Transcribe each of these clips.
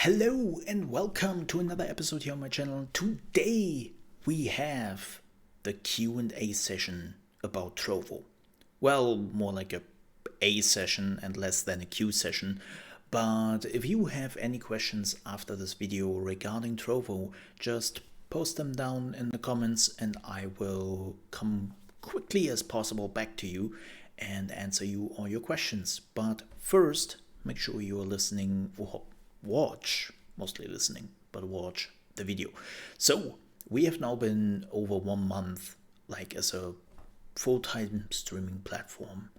Hello and welcome to another episode here on my channel. Today we have the Q&A session about Trovo. Well, more like a session and less than a Q session. But if you have any questions after this video regarding Trovo, just post them down in the comments and I will come quickly as possible back to you and answer you all your questions. But first, make sure you are listening or watch, mostly listening, but watch the video. So we have now been over 1 month as a full-time streaming platform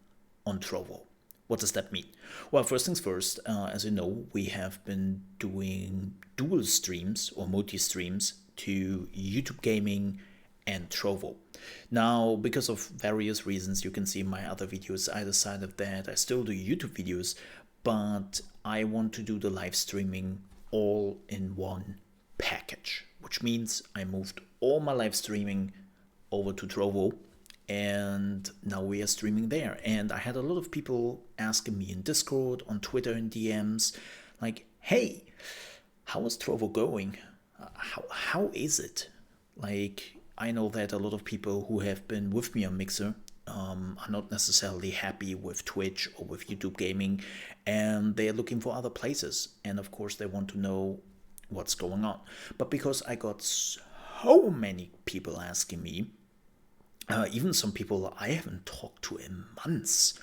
on Trovo. What does that mean? Well, first things first, as you know, we have been doing dual streams or multi-streams to YouTube Gaming and Trovo. Now, because of various reasons, you can see in my other videos, I decided that I still do YouTube videos, but I want to do the live streaming all in one package, which means I moved all my live streaming over to Trovo, and now we are streaming there. And I had a lot of people asking me in Discord, on Twitter, in DMs, like, hey, how is Trovo going? How is it? Like, I know that a lot of people who have been with me on Mixer are not necessarily happy with Twitch or with YouTube Gaming, and they are looking for other places. And of course, they want to know what's going on. But because I got so many people asking me, even some people I haven't talked to in months,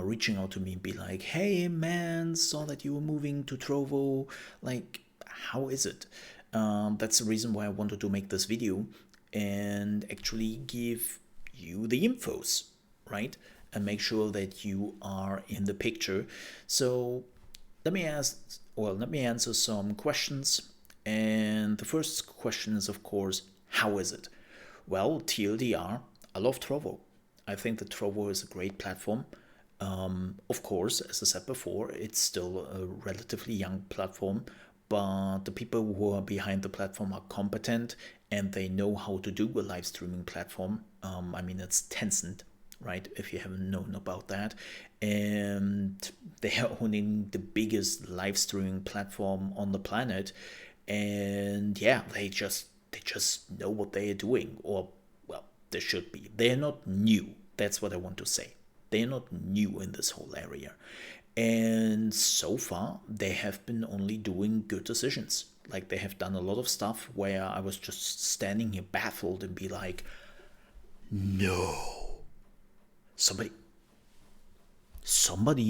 reaching out to me and be like, hey man, saw that you were moving to Trovo, like, how is it? That's the reason why I wanted to make this video and actually give you the infos, right? And make sure that you are in the picture. So let me answer some questions. And the first question is, of course, how is it? Well, TLDR, I love Trovo. I think that Trovo is a great platform. Of course, as I said before, it's still a relatively young platform, but the people who are behind the platform are competent and they know how to do a live streaming platform. I mean, it's Tencent, right? If you haven't known about that. And they are owning the biggest live streaming platform on the planet. And yeah, they just know what they are doing, or well, they should be. They're not new. That's what I want to say. They're not new in this whole area. And so far, they have been only doing good decisions. Like, they have done a lot of stuff where I was just standing here baffled and be like, no, somebody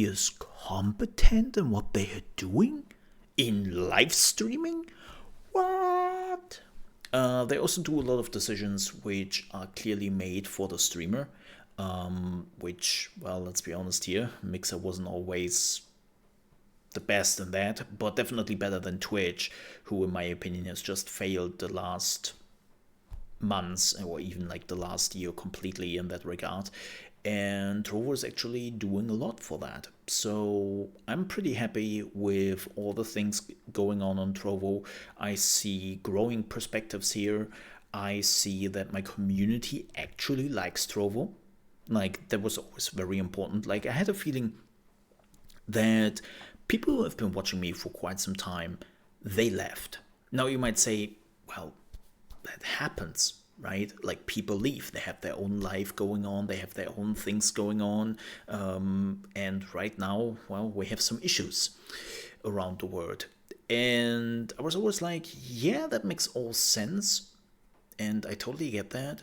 is competent in what they are doing in live streaming? What? They also do a lot of decisions which are clearly made for the streamer, which, well, let's be honest here, Mixer wasn't always the best in that, but definitely better than Twitch, who in my opinion has just failed the last months or even like the last year completely in that regard. And Trovo is actually doing a lot for that. So I'm pretty happy with all the things going on Trovo. I see growing perspectives here. I see that my community actually likes Trovo. Like, that was always very important. Like, I had a feeling that people who have been watching me for quite some time, they left. Now you might say, well, that happens, right? Like, people leave. They have their own life going on. They have their own things going on. And right now, well, we have some issues around the world. And I was always like, yeah, that makes all sense. And I totally get that.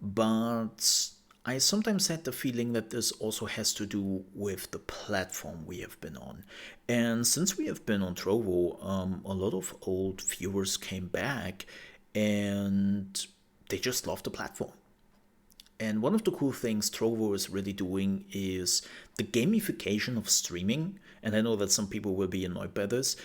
But I sometimes had the feeling that this also has to do with the platform we have been on. And since we have been on Trovo, a lot of old viewers came back and they just love the platform. And one of the cool things Trovo is really doing is the gamification of streaming. And I know that some people will be annoyed by this,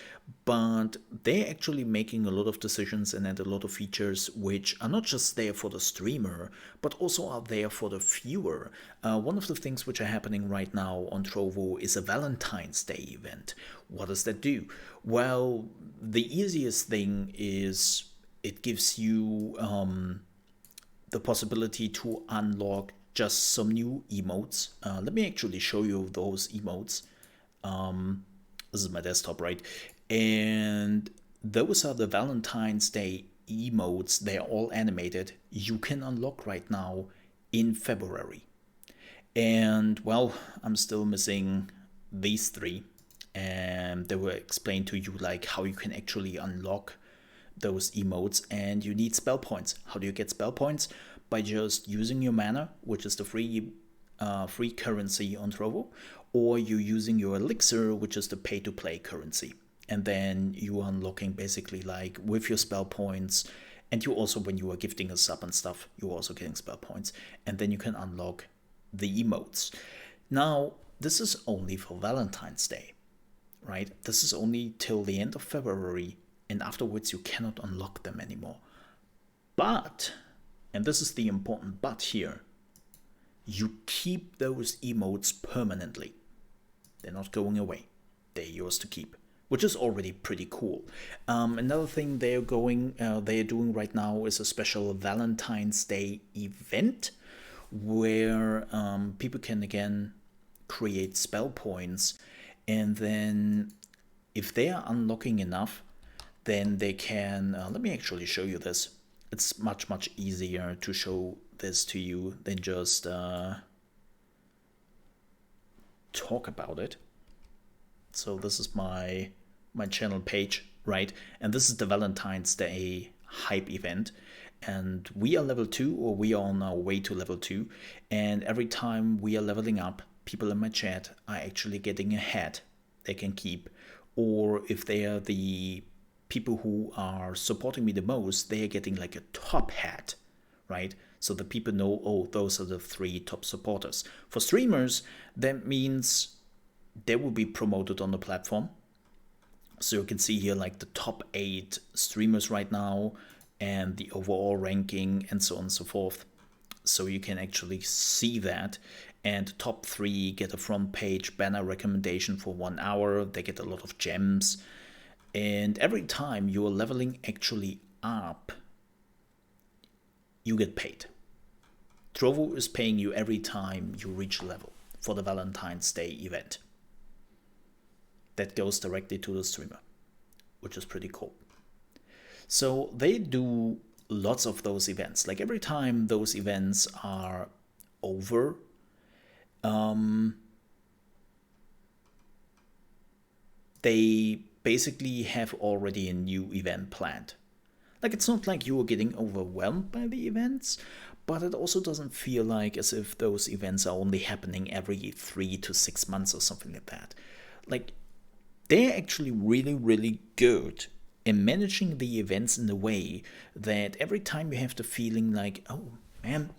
but they're actually making a lot of decisions and add a lot of features which are not just there for the streamer, but also are there for the viewer. One of the things which are happening right now on Trovo is a Valentines Day Event. What does that do? Well, the easiest thing is it gives you the possibility to unlock just some new emotes. Let me actually show you those emotes. This is my desktop, right? And those are the Valentine's Day emotes. They're all animated. You can unlock right now in February. And well, I'm still missing these three. And they will explain to you like how you can actually unlock those emotes, and you need spell points. How do you get spell points? By just using your mana, which is the free currency on Trovo, or you're using your elixir, which is the pay-to-play currency. And then you are unlocking basically like with your spell points, and you also, when you are gifting a sub and stuff, you're also getting spell points, and then you can unlock the emotes. Now, this is only for Valentine's Day, right? This is only till the end of February, and afterwards you cannot unlock them anymore. But, and this is the important but here, you keep those emotes permanently. They're not going away. They're yours to keep, which is already pretty cool. Another thing they're doing right now is a special Valentine's Day event where people can again create spell points, and then if they are unlocking enough, then they can, let me actually show you this. It's much easier to show this to you than just talk about it. So this is my channel page, right? And this is the Valentine's Day hype event. And we are level 2, or we are on our way to level 2. And every time we are leveling up, people in my chat are actually getting a hat they can keep. Or if they are the people who are supporting me the most, they are getting like a top hat, right? So the people know, oh, those are the 3 top supporters. For streamers, that means they will be promoted on the platform. So you can see here like the top 8 streamers right now, and the overall ranking, and so on and so forth. So you can actually see that. And top 3 get a front page banner recommendation for 1 hour. They get a lot of gems. And every time you are leveling actually up, you get paid. Trovo is paying you every time you reach level for the Valentine's Day event. That goes directly to the streamer, which is pretty cool. So they do lots of those events. Like every time those events are over, they basically have already a new event planned. Like it's not like you are getting overwhelmed by the events, but it also doesn't feel like as if those events are only happening every 3 to 6 months or something like that. Like they're actually really good in managing the events in a way that every time you have the feeling like, oh man,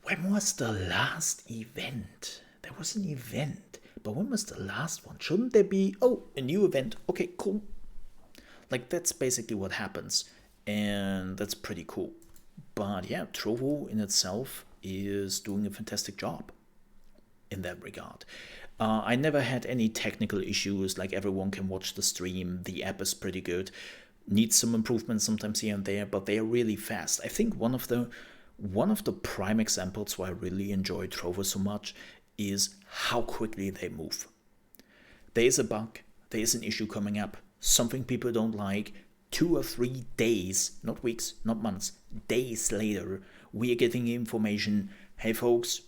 when was the last event? There was an event, but when was the last one? Shouldn't there be, oh, a new event? Okay, cool. Like that's basically what happens, and that's pretty cool. But yeah, Trovo in itself is doing a fantastic job in that regard. I never had any technical issues, like everyone can watch the stream. The app is pretty good. Needs some improvements sometimes here and there, but they are really fast. I think one of the prime examples why I really enjoy Trovo so much is how quickly they move. There is a bug, there is an issue coming up, something people don't like. 2 or 3 days, not weeks, not months, days later, we are getting information, hey folks,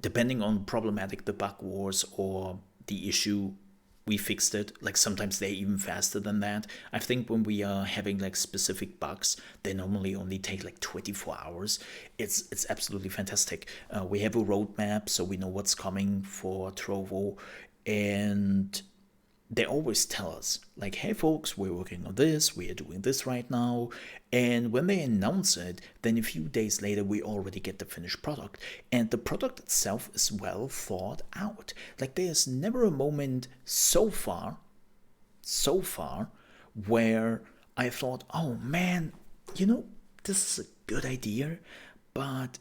depending on problematic the bug was or the issue, we fixed it. Like sometimes they're even faster than that. I think when we are having like specific bugs, they normally only take like 24 hours. It's absolutely fantastic. We have a roadmap, so we know what's coming for Trovo, and they always tell us like, hey folks, we're working on this, we are doing this right now. And when they announce it, then a few days later we already get the finished product, and the product itself is well thought out. Like there's never a moment so far where I thought, oh man, this is a good idea, but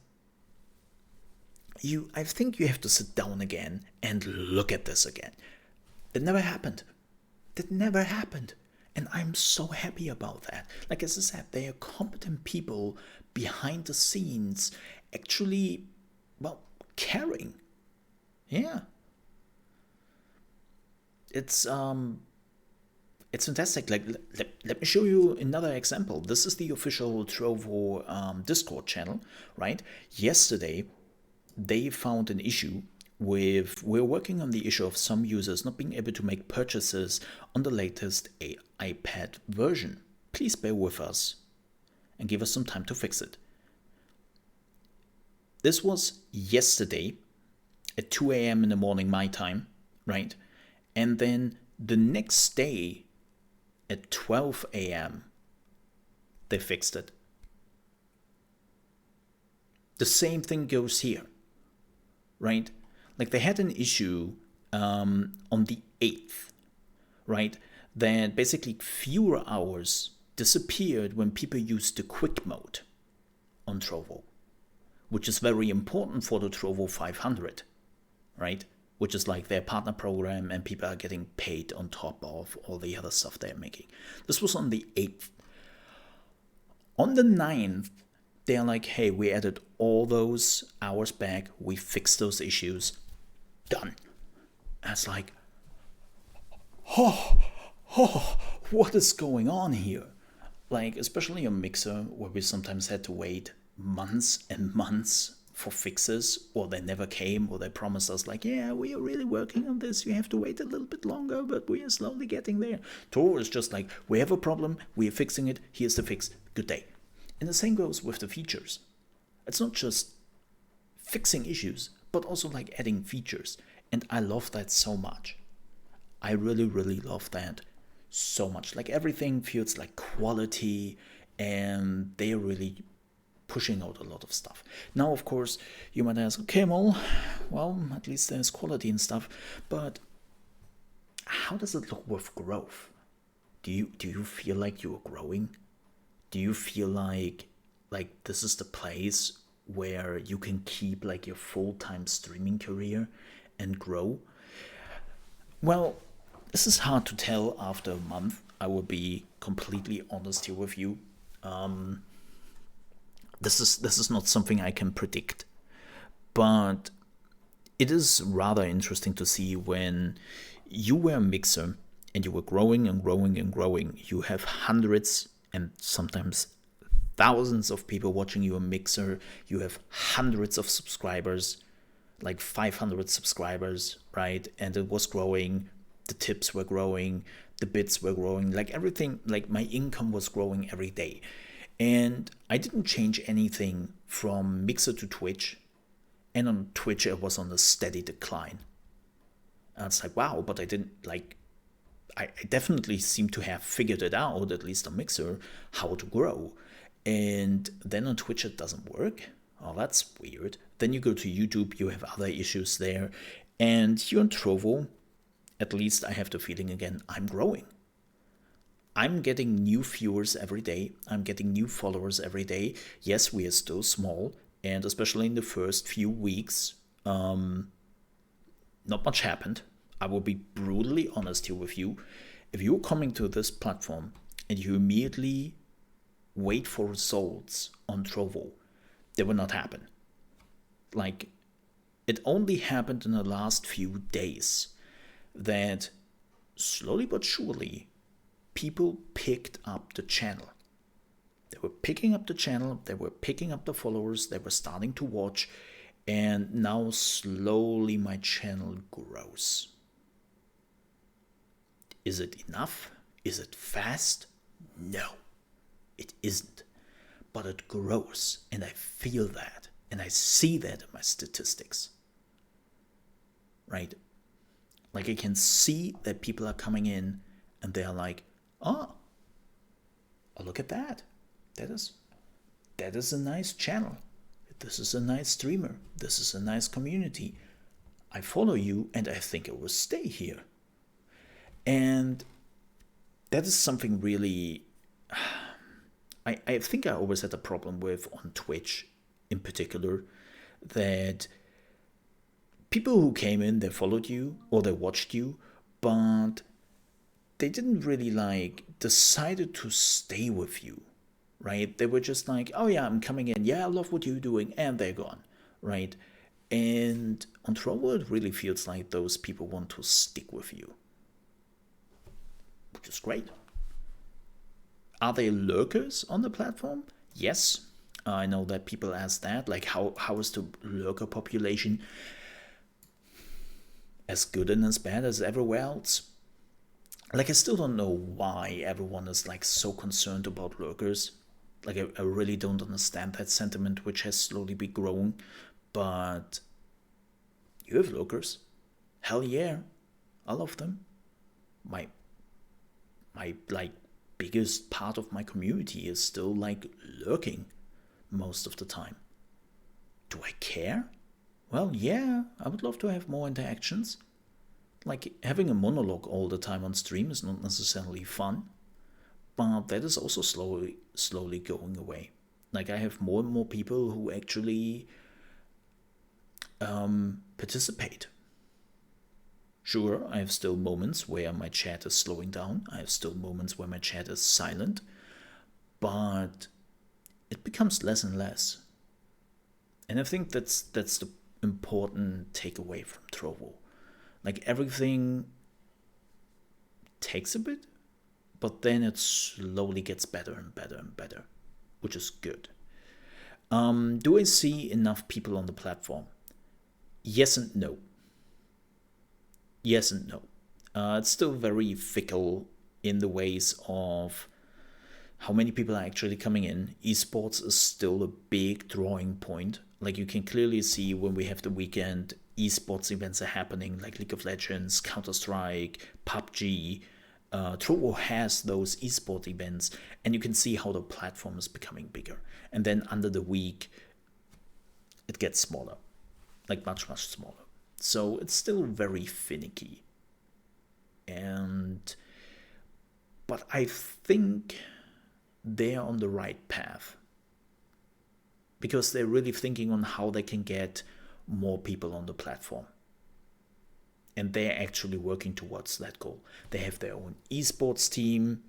I think you have to sit down again and look at this again. That never happened. And I'm so happy about that. Like as I said, they are competent people behind the scenes actually, well, caring. Yeah. It's it's fantastic. Like, let me show you another example. This is the official Trovo Discord channel, right? Yesterday, they found an issue with, we're working on the issue of some users not being able to make purchases on the latest iPad version. Please bear with us and give us some time to fix it. This was yesterday at 2 a.m. in the morning, my time, right? And then the next day at 12 a.m., they fixed it. The same thing goes here, right? Like they had an issue on the 8th, right? That basically fewer hours disappeared when people used the quick mode on Trovo, which is very important for the Trovo 500, right? Which is like their partner program, and people are getting paid on top of all the other stuff they're making. This was on the 8th. On the 9th, they're like, hey, we added all those hours back. We fixed those issues. Done. And it's like, oh, what is going on here? Like, especially on Mixer, where we sometimes had to wait months and months for fixes, or they never came, or they promised us like, yeah, we are really working on this, you have to wait a little bit longer, but we are slowly getting there. Trovo is just like, we have a problem, we are fixing it, here's the fix, good day. And the same goes with the features. It's not just fixing issues, but also like adding features. And I love that so much. I really, really love that so much. Like everything feels like quality, and they're really pushing out a lot of stuff. Now, of course, you might ask, okay, Mole, well, at least there's quality and stuff, but how does it look with growth? Do you feel like you are growing? Do you feel like this is the place where you can keep like your full-time streaming career and grow? Well, this is hard to tell after a month. I will be completely honest here with you. This is not something I can predict, but it is rather interesting to see when you were a Mixer and you were growing and growing and growing. You have hundreds and sometimes thousands of people watching you on Mixer. You have hundreds of subscribers, like 500 subscribers, right? And it was growing. The tips were growing. The bits were growing. Like everything, like my income was growing every day. And I didn't change anything from Mixer to Twitch. And on Twitch, it was on a steady decline. And it's like, wow, but I didn't I definitely seem to have figured it out, at least on Mixer, how to grow. And then on Twitch, it doesn't work. Oh, that's weird. Then you go to YouTube, you have other issues there. And here on Trovo, at least I have the feeling again, I'm growing. I'm getting new viewers every day. I'm getting new followers every day. Yes, we are still small. And especially in the first few weeks, not much happened. I will be brutally honest here with you. If you're coming to this platform and you immediately wait for results on Trovo, they will not happen. Like, it only happened in the last few days that slowly but surely people picked up the channel. They were picking up the channel, they were picking up the followers, they were starting to watch, and now slowly my channel grows. Is it enough? Is it fast? No, it isn't. But it grows, and I feel that, and I see that in my statistics. Right? Like I can see that people are coming in and they are like, oh, look at that. That is a nice channel. This is a nice streamer. This is a nice community. I follow you and I think I will stay here. And that is something really, I think I always had a problem with on Twitch in particular, that people who came in, they followed you or they watched you, but they didn't really decided to stay with you, right? They were just like, oh yeah, I'm coming in. Yeah, I love what you're doing. And they're gone, right? And on Trovo, it really feels like those people want to stick with you, which is great. Are there lurkers on the platform? Yes. I know that people ask that, like how is the lurker population as good and as bad as everywhere else? Like, I still don't know why everyone is like so concerned about lurkers. Like, I really don't understand that sentiment, which has slowly been growing. But you have lurkers. Hell yeah, I love them. My like biggest part of my community is still like lurking most of the time. Do I care? Well, yeah, I would love to have more interactions. Like, having a monologue all the time on stream is not necessarily fun, but that is also slowly going away. Like, I have more and more people who actually participate. Sure, I have still moments where my chat is slowing down. I have still moments where my chat is silent, but it becomes less and less. And I think that's the important takeaway from Trovo. Like, everything takes a bit, but then it slowly gets better and better and better, which is good. Do I see enough people on the platform? Yes and no. Yes and no. It's still very fickle in the ways of how many people are actually coming in. Esports is still a big drawing point. Like, you can clearly see when we have the weekend, esports events are happening, like League of Legends, Counter-Strike, PUBG. Trovo has those esport events, and you can see how the platform is becoming bigger. And then under the week, it gets smaller, like much smaller. So it's still very finicky. But I think they're on the right path, because they're really thinking on how they can get more people on the platform. And they're actually working towards that goal. They have their own esports team.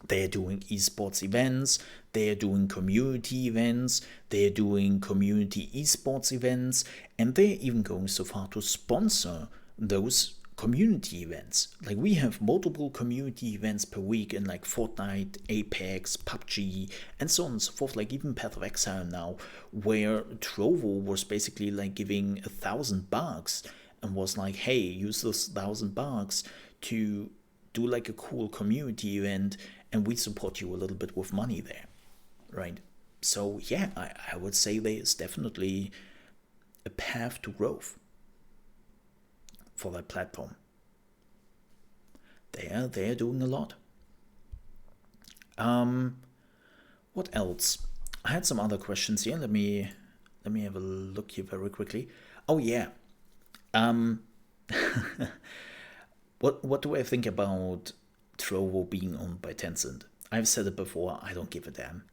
They're doing esports events. They're doing community events. They're doing community esports events. And they're even going so far to sponsor those community events. Like, we have multiple community events per week in like Fortnite, Apex, PUBG, and so on and so forth. Like, even Path of Exile now, where Trovo was basically like giving $1,000 and was like, hey, use those $1,000 to do like a cool community event, and we support you a little bit with money there, right? So yeah, I would say there is definitely a path to growth for that platform. They're doing a lot. What else? I had some other questions here. Let me have a look here very quickly. Oh yeah. What do I think about Trovo being owned by Tencent? I've said it before, I don't give a damn.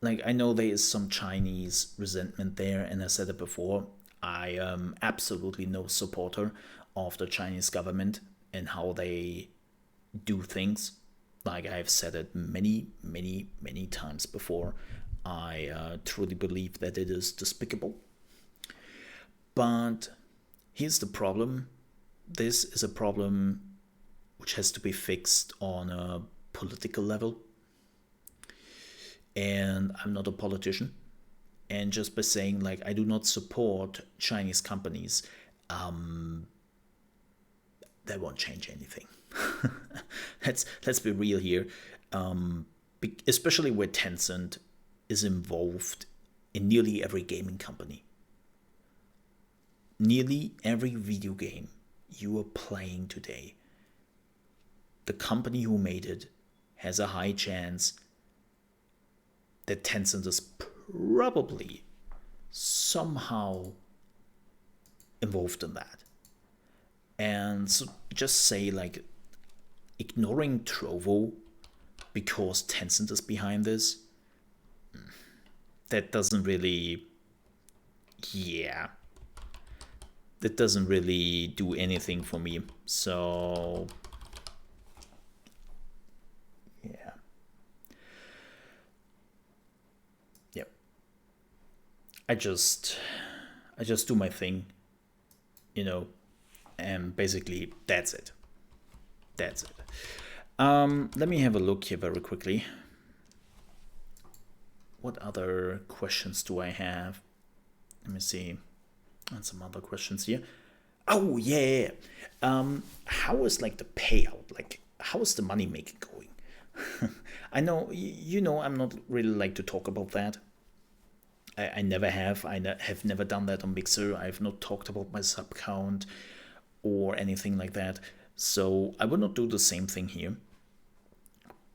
Like, I know there is some Chinese resentment there, and I said it before, I am absolutely no supporter of the Chinese government and how they do things. Like, I've said it many times before. I truly believe that it is despicable. But here's the problem. This is a problem which has to be fixed on a political level. And I'm not a politician. And just by saying, like, I do not support Chinese companies, that won't change anything. Let's be real here. Especially where Tencent is involved in nearly every gaming company. Nearly every video game you are playing today, the company who made it has a high chance that Tencent is probably somehow involved in that. And so just say, like, ignoring Trovo because Tencent is behind this, that doesn't really, that doesn't really do anything for me. So yeah. Yep. I just do my thing, and basically that's it. That's it. Let me have a look here very quickly. What other questions do I have? Let me see. And some other questions here. Oh yeah. How is like the payout? Like, how is the money making going? I know you know I'm not really like to talk about that. I never have. Have never done that on Mixer. I've not talked about my sub count or anything like that. So I will not do the same thing here.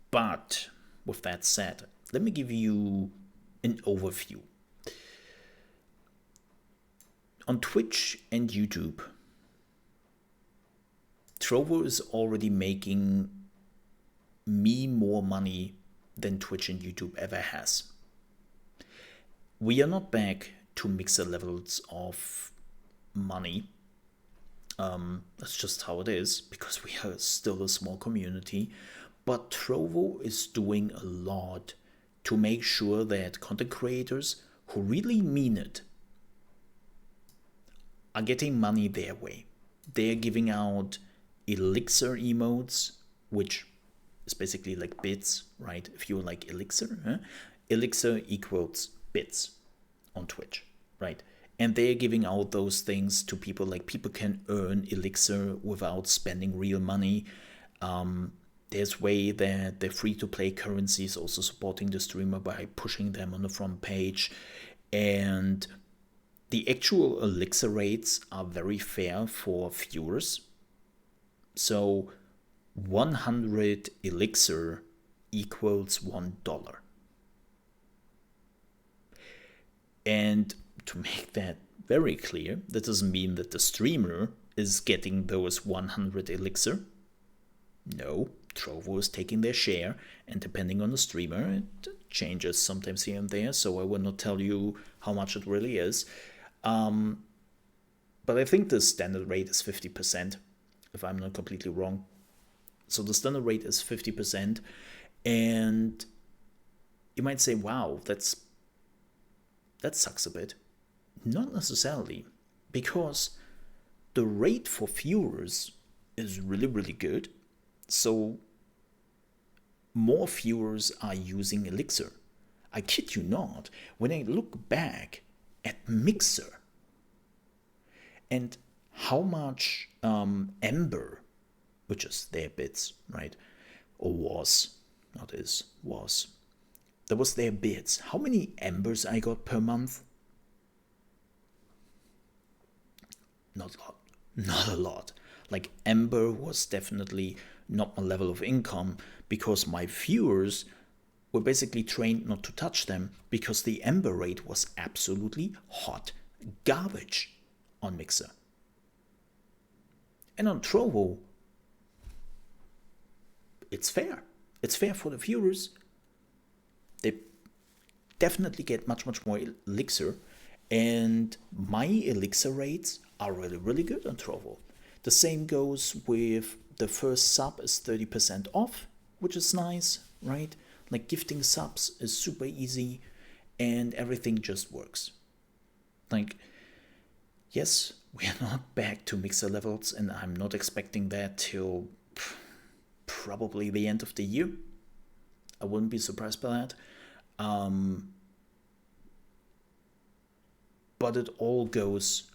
But with that said, let me give you an overview. On Twitch and YouTube, Trovo is already making me more money than Twitch and YouTube ever has. We are not back to Mixer levels of money. That's just how it is, because we are still a small community. But Trovo is doing a lot to make sure that content creators who really mean it are getting money their way. They're giving out Elixir emotes, which is basically like bits, right? If you like Elixir, Elixir equals bits on Twitch, right? And they're giving out those things to people. Like, people can earn Elixir without spending real money. There's way that the free-to-play currencies also supporting the streamer by pushing them on the front page. And the actual Elixir rates are very fair for viewers. So 100 Elixir equals $1. And to make that very clear, that doesn't mean that the streamer is getting those 100 Elixir. No, Trovo is taking their share, and depending on the streamer, it changes sometimes here and there, so I will not tell you how much it really is. But I think the standard rate is 50%, if I'm not completely wrong. So the standard rate is 50%, and you might say, wow, that sucks a bit. Not necessarily, because the rate for viewers is really, really good. So more viewers are using Elixir. I kid you not, when I look back at Mixer and how much Ember, which is their bits, right? Or was, not is, was. That was their bits. How many Embers I got per month? Not a lot. Not a lot. Like, Ember was definitely not my level of income, because my viewers were basically trained not to touch them, because the Ember rate was absolutely hot garbage on Mixer. And on Trovo, it's fair. It's fair for the viewers. They definitely get much, much more Elixir. And my Elixir rates are really, really good on Trovo. The same goes with the first sub is 30% off, which is nice, right? Like, gifting subs is super easy and everything just works. Like, yes, we are not back to Mixer levels, and I'm not expecting that till probably the end of the year. I wouldn't be surprised by that. But it all goes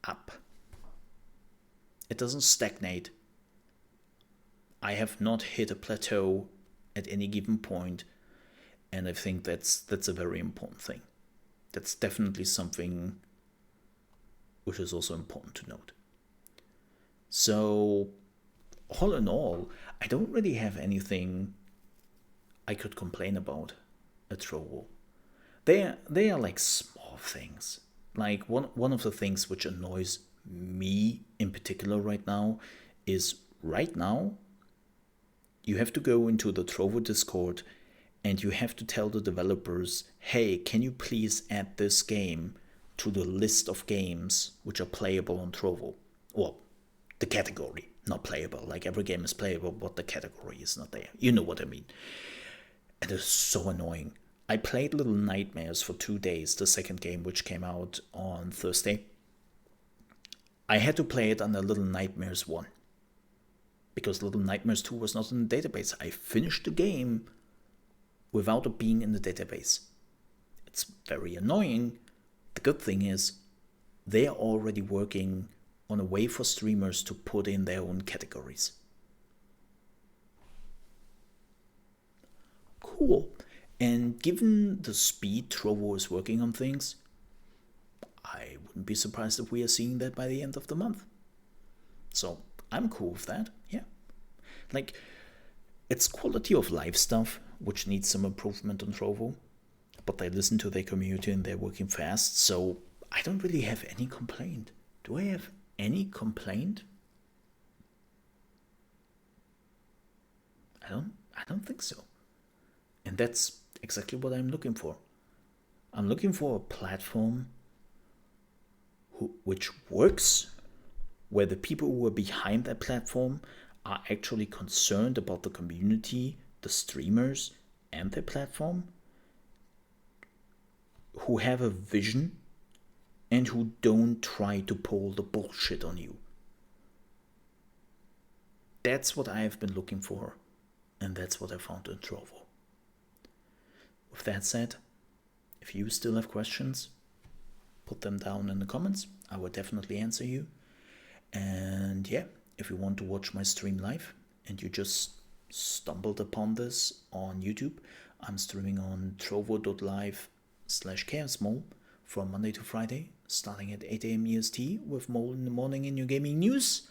up. It doesn't stagnate. I have not hit a plateau at any given point, and I think that's a very important thing. That's definitely something which is also important to note. So, all in all, I don't really have anything I could complain about at Trovo. They are like small things. Like, one of the things which annoys me in particular right now is, right now you have to go into the Trovo Discord and you have to tell the developers, hey, can you please add this game to the list of games which are playable on Trovo? Well, the category, not playable. Like, every game is playable, but the category is not there. You know what I mean. And it's so annoying. I played Little Nightmares for 2 days, the second game, which came out on Thursday. I had to play it under Little Nightmares 1. because Little Nightmares 2 was not in the database. I finished the game without it being in the database. It's very annoying. The good thing is they are already working on a way for streamers to put in their own categories. Cool. And given the speed Trovo is working on things, I wouldn't be surprised if we are seeing that by the end of the month. So I'm cool with that, yeah. Like, it's quality of life stuff, which needs some improvement on Trovo, but they listen to their community and they're working fast, so I don't really have any complaint. Do I have any complaint? I don't think so. And that's exactly what I'm looking for. I'm looking for a platform which works, where the people who are behind that platform are actually concerned about the community, the streamers, and their platform, who have a vision, and who don't try to pull the bullshit on you. That's what I have been looking for, and that's what I found in Trovo. With that said, if you still have questions, put them down in the comments. I will definitely answer you. And yeah, if you want to watch my stream live and you just stumbled upon this on YouTube, I'm streaming on trovo.live/ChaosMole from Monday to Friday, starting at 8 AM EST, with Mole in the morning in your gaming news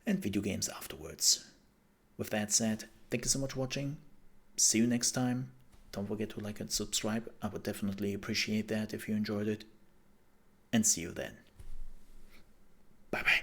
and video games afterwards. With that said, thank you so much for watching. See you next time. Don't forget to like and subscribe. I would definitely appreciate that if you enjoyed it. And see you then. Bye bye.